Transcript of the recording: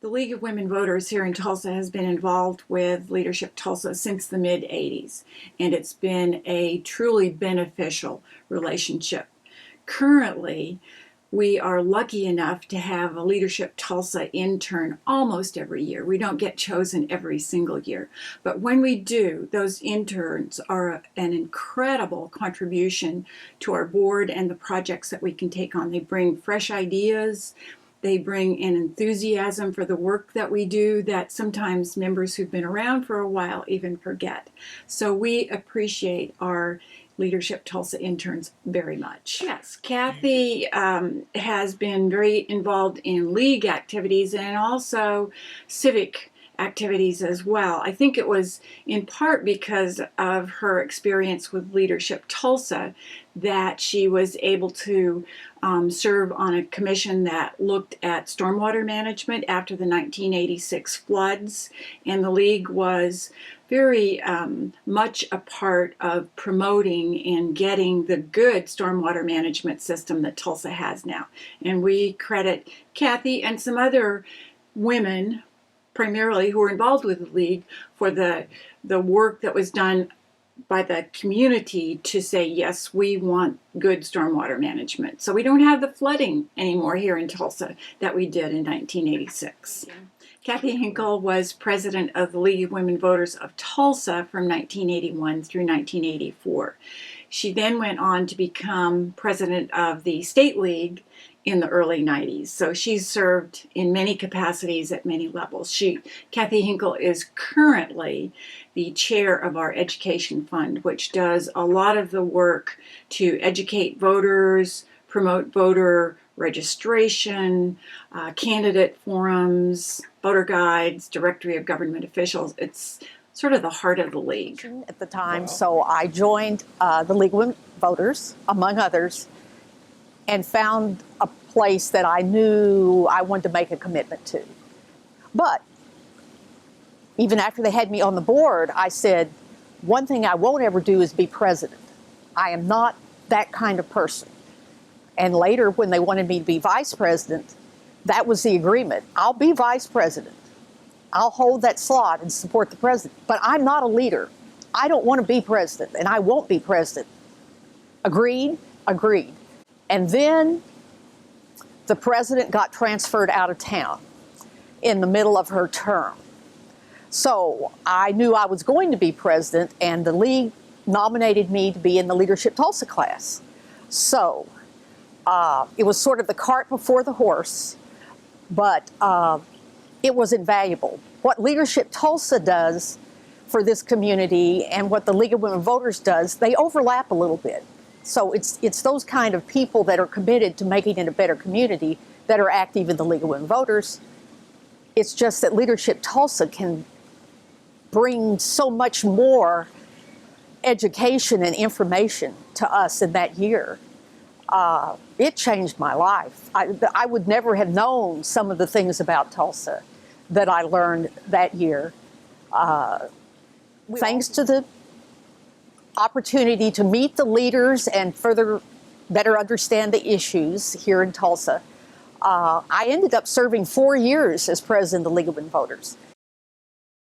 The League of Women Voters here in Tulsa has been involved with Leadership Tulsa since the mid-'80s, and it's been a truly beneficial relationship. Currently, we are lucky enough to have a Leadership Tulsa intern almost every year. We don't get chosen every single year, but when we do, those interns are an incredible contribution to our board and the projects that we can take on. They bring fresh ideas. They bring an enthusiasm for the work that we do that sometimes members who've been around for a while even forget. So we appreciate our Leadership Tulsa interns very much. Yes, Kathy has been very involved in league activities and also civic activities as well. I think it was in part because of her experience with Leadership Tulsa that she was able to serve on a commission that looked at stormwater management after the 1986 floods, and the League was very much a part of promoting and getting the good stormwater management system that Tulsa has now. And we credit Kathy and some other women primarily who were involved with the League for the work that was done by the community to say, yes, we want good stormwater management. So we don't have the flooding anymore here in Tulsa that we did in 1986. Yeah. Kathryn Hinkle was president of the League of Women Voters of Tulsa from 1981 through 1984. She then went on to become president of the State League in the early 90s. So she's served in many capacities at many levels. Kathryn Hinkle is currently the chair of our education fund, which does a lot of the work to educate voters, promote voter registration, candidate forums, voter guides, directory of government officials. It's sort of the heart of the League. At the time, so I joined the League of Women Voters, among others, and found a place that I knew I wanted to make a commitment to. But even after they had me on the board, I said, one thing I won't ever do is be president. I am not that kind of person. And later, when they wanted me to be vice president, that was the agreement. I'll be vice president. I'll hold that slot and support the president. But I'm not a leader. I don't want to be president, and I won't be president. Agreed? Agreed. And then the president got transferred out of town in the middle of her term. So I knew I was going to be president, and the League nominated me to be in the Leadership Tulsa class. So it was sort of the cart before the horse, but it was invaluable. What Leadership Tulsa does for this community and what the League of Women Voters does, they overlap a little bit. So it's those kind of people that are committed to making it a better community that are active in the League of Women Voters. It's just that Leadership Tulsa can bring so much more education and information to us in that year. It changed my life. I would never have known some of the things about Tulsa that I learned that year. Thanks to the opportunity to meet the leaders and better understand the issues here in Tulsa, I ended up serving 4 years as president of the League of Women Voters.